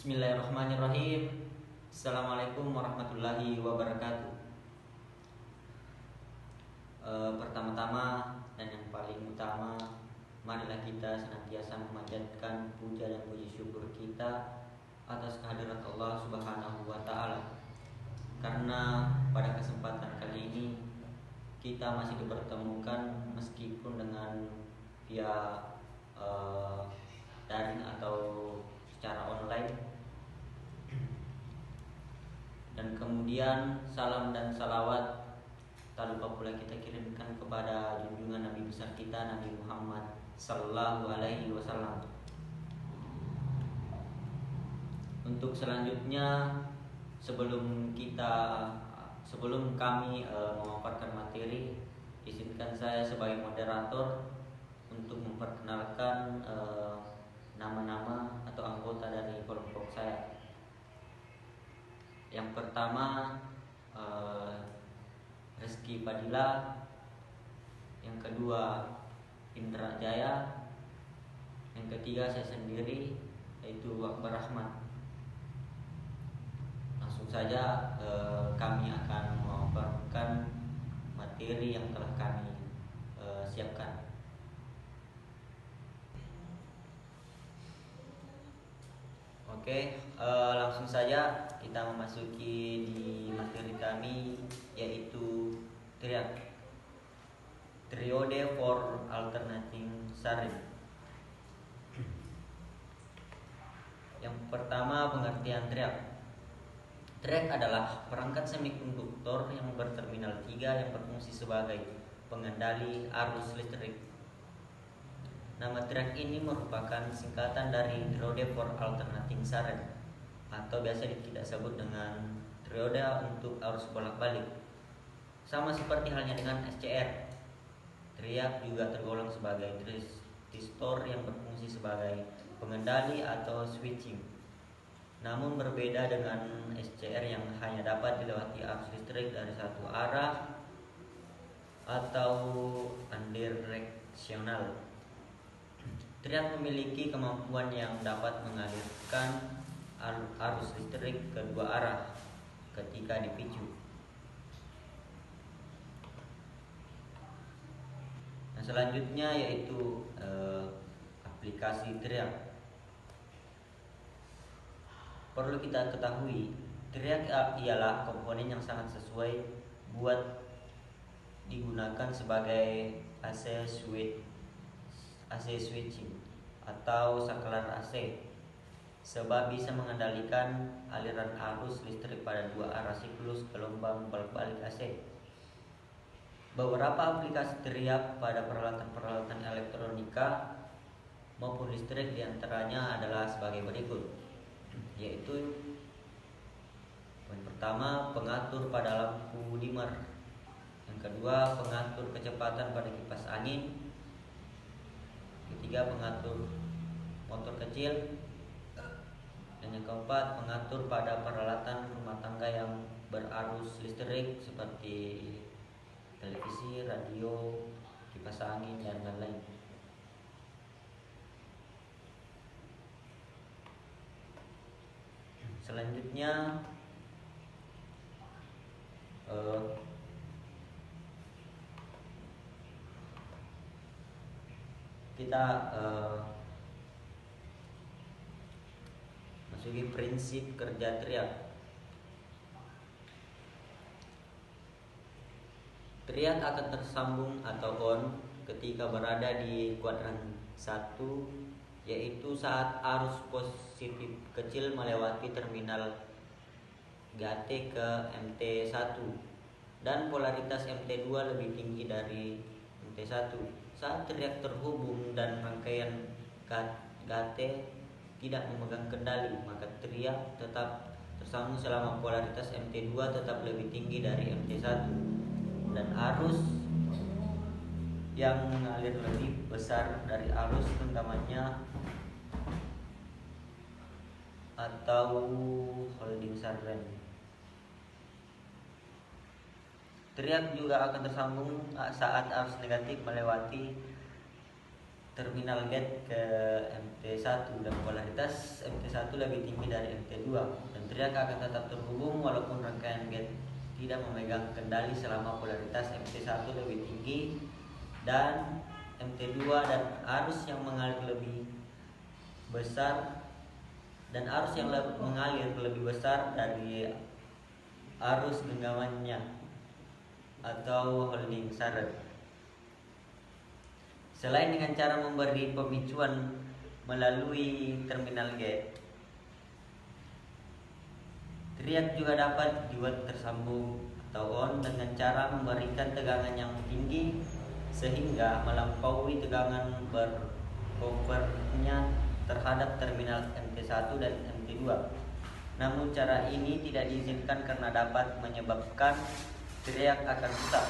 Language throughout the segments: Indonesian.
Bismillahirrahmanirrahim. Assalamualaikum warahmatullahi wabarakatuh. Pertama-tama dan yang paling utama, marilah kita senantiasa memanjatkan puja dan puji syukur kita atas kehadirat Allah Subhanahu wa taala. Karena pada kesempatan kali ini kita masih dipertemukan meskipun dengan via daring atau secara online. Dan kemudian salam dan salawat tak lupa pula kita kirimkan kepada junjungan Nabi besar kita, Nabi Muhammad Sallallahu Alaihi Wasallam. Untuk selanjutnya, sebelum kami memaparkan materi, izinkan saya sebagai moderator untuk memperkenalkan nama-nama atau anggota dari kelompok saya. Yang pertama Rizky Padilla, yang kedua Indra Jaya, yang ketiga saya sendiri yaitu Akbar Rahmat. Langsung saja kami akan memaparkan materi yang telah kami siapkan. Oke, langsung saja kita memasuki di materi kami, yaitu Triode for Alternating Sarin. Yang pertama, pengertian triad. Triad adalah perangkat semikonduktor yang berterminal 3 yang berfungsi sebagai pengendali arus listrik. Nama triad ini merupakan singkatan dari Triode for Alternating Current, atau biasa kita sebut dengan triode untuk arus bolak-balik. Sama seperti halnya dengan SCR, triad juga tergolong sebagai transistor yang berfungsi sebagai pengendali atau switching. Namun berbeda dengan SCR yang hanya dapat dilewati arus listrik dari satu arah atau unidireksional. Triad memiliki kemampuan yang dapat mengalirkan arus listrik ke dua arah ketika dipicu. Nah, selanjutnya yaitu aplikasi triad. Perlu kita ketahui, triad ialah komponen yang sangat sesuai buat digunakan sebagai AC switching atau saklar AC, sebab bisa mengendalikan aliran arus listrik pada dua arah siklus gelombang bolak-balik AC. Beberapa aplikasi triad pada peralatan-peralatan elektronika maupun listrik diantaranya adalah sebagai berikut, yaitu poin pertama, pengatur pada lampu dimmer. Yang kedua, pengatur kecepatan pada kipas angin. Ketiga, pengatur motor kecil. Dan yang keempat, pengatur pada peralatan rumah tangga yang berarus listrik seperti televisi, radio, kipas angin, dan lain-lain. Selanjutnya kita masuki prinsip kerja triad. Triad akan tersambung atau on ketika berada di kuadran 1, yaitu saat arus positif kecil melewati terminal GAT ke MT1 dan polaritas MT2 lebih tinggi dari MT1. Saat triad terhubung dan rangkaian GAT tidak memegang kendali, maka triad tetap tersambung selama polaritas MT2 tetap lebih tinggi dari MT1 dan arus yang mengalir lebih besar dari arus genggamannya atau holding current. Triad juga akan tersambung saat arus negatif melewati terminal gate ke MT1 dan polaritas MT1 lebih tinggi dari MT2 dan triak akan tetap terhubung walaupun rangkaian gate tidak memegang kendali selama polaritas MT1 lebih tinggi dan MT2 dan arus yang mengalir lebih besar dari arus genggamannya atau holding sharer. Selain dengan cara memberi pemicuan melalui terminal gate, triak juga dapat dibuat tersambung atau on dengan cara memberikan tegangan yang tinggi sehingga melampaui tegangan bercovernya terhadap terminal MT1 dan MT2. Namun cara ini tidak diizinkan karena dapat menyebabkan triak akan rusak.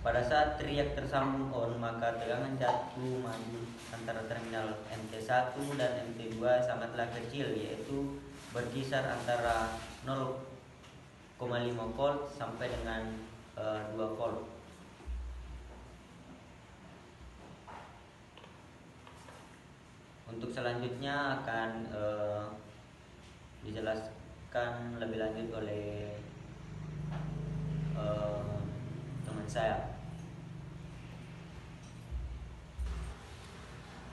Pada saat triak tersambung on, maka tegangan jatuh maju antara terminal MT1 dan MT2 sangatlah kecil, yaitu berkisar antara 0,5 volt sampai dengan 2 volt. Untuk selanjutnya akan dijelaskan lebih lanjut oleh teman saya.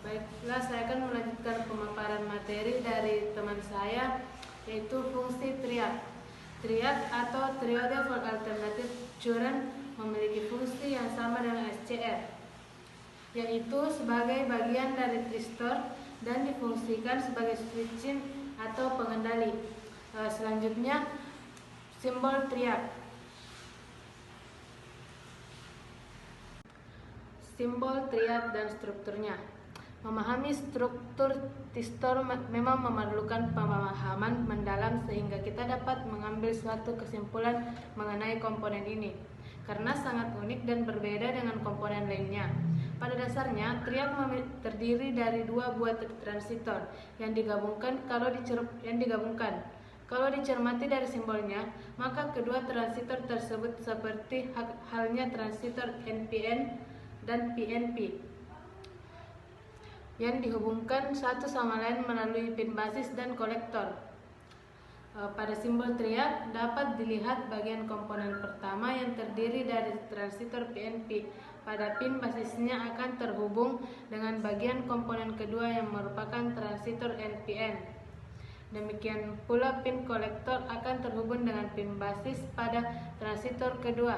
Baiklah, saya akan melanjutkan pemaparan materi dari teman saya, yaitu fungsi triak. Triak atau Triode for Alternative Current memiliki fungsi yang sama dengan SCR, yaitu sebagai bagian dari tristor dan difungsikan sebagai switching atau pengendali. Selanjutnya, simbol triak. Simbol triak dan strukturnya. Memahami struktur tristor memang memerlukan pemahaman mendalam sehingga kita dapat mengambil suatu kesimpulan mengenai komponen ini, karena sangat unik dan berbeda dengan komponen lainnya. Pada dasarnya, triak terdiri dari dua buah transitor yang digabungkan. Kalau dicermati dari simbolnya, maka kedua transitor tersebut seperti halnya transitor NPN dan PNP yang dihubungkan satu sama lain melalui pin basis dan kolektor. Pada simbol triak dapat dilihat bagian komponen pertama yang terdiri dari transitor PNP. Pada pin basisnya akan terhubung dengan bagian komponen kedua yang merupakan transitor NPN. Demikian pula pin kolektor akan terhubung dengan pin basis pada transitor kedua.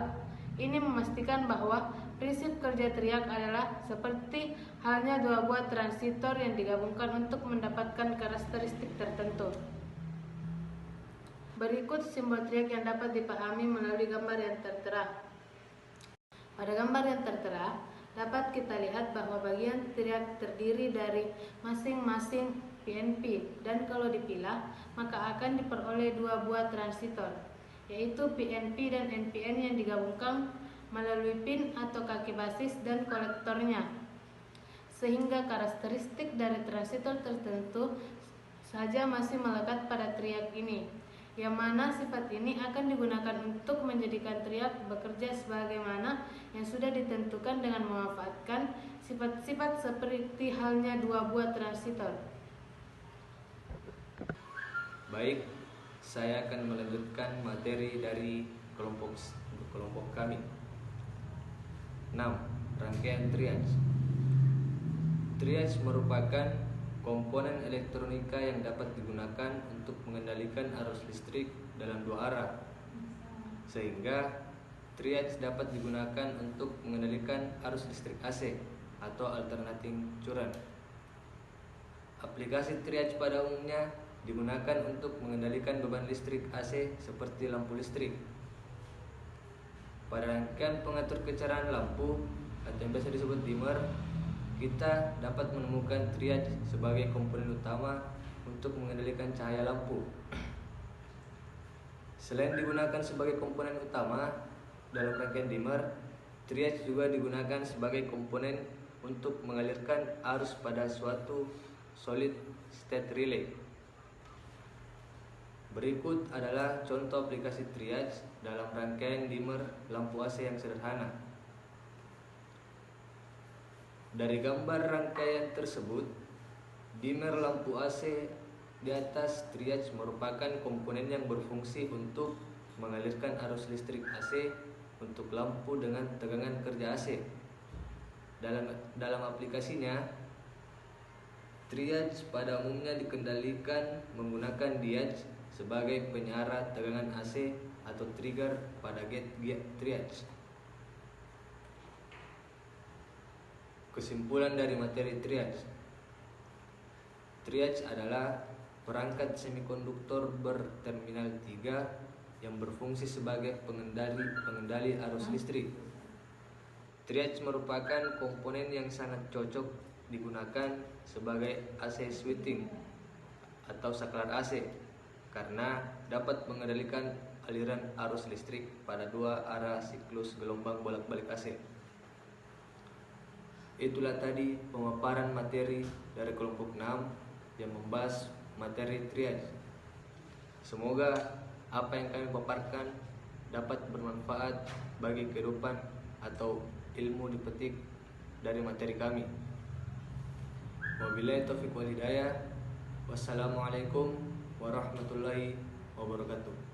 Ini memastikan bahwa prinsip kerja triak adalah seperti halnya dua buah transitor yang digabungkan untuk mendapatkan karakteristik tertentu. Berikut simbol triak yang dapat dipahami melalui gambar yang tertera. Pada gambar yang tertera, dapat kita lihat bahwa bagian triak terdiri dari masing-masing PNP, dan kalau dipilah, maka akan diperoleh dua buah transitor, yaitu PNP dan NPN yang digabungkan melalui pin atau kaki basis dan kolektornya, sehingga karakteristik dari transitor tertentu saja masih melekat pada triak ini, yang mana sifat ini akan digunakan untuk menjadikan triak bekerja sebagaimana yang sudah ditentukan dengan memanfaatkan sifat-sifat seperti halnya dua buah transitor. Baik, saya akan melanjutkan materi dari kelompok kami. 6. Rangkaian triage. Triage merupakan komponen elektronika yang dapat digunakan untuk mengendalikan arus listrik dalam dua arah, sehingga triage dapat digunakan untuk mengendalikan arus listrik AC atau alternating current. Aplikasi triage pada umumnya digunakan untuk mengendalikan beban listrik AC seperti lampu listrik. Pada rangkaian pengatur kecerahan lampu atau yang biasa disebut dimmer, kita dapat menemukan triage sebagai komponen utama untuk mengendalikan cahaya lampu. Selain digunakan sebagai komponen utama dalam rangkaian dimmer, triage juga digunakan sebagai komponen untuk mengalirkan arus pada suatu solid state relay. Berikut adalah contoh aplikasi triage dalam rangkaian dimmer lampu AC yang sederhana. Dari gambar rangkaian tersebut, dimmer lampu AC di atas triage merupakan komponen yang berfungsi untuk mengalirkan arus listrik AC untuk lampu dengan tegangan kerja AC. Dalam aplikasinya, triage pada umumnya dikendalikan menggunakan diage sebagai penyara tegangan AC atau trigger pada gate triage. Kesimpulan dari materi triage. Triage adalah perangkat semikonduktor berterminal 3 yang berfungsi sebagai pengendali arus listrik. Triage merupakan komponen yang sangat cocok digunakan sebagai AC switching atau saklar AC karena dapat mengendalikan aliran arus listrik pada dua arah siklus gelombang bolak-balik AC. Itulah tadi pemaparan materi dari kelompok 6 yang membahas materi triage. Semoga apa yang kami paparkan dapat bermanfaat bagi kehidupan atau ilmu dipetik dari materi kami. Wabillahi taufiq wal hidayah. Wassalamualaikum warahmatullahi wabarakatuh.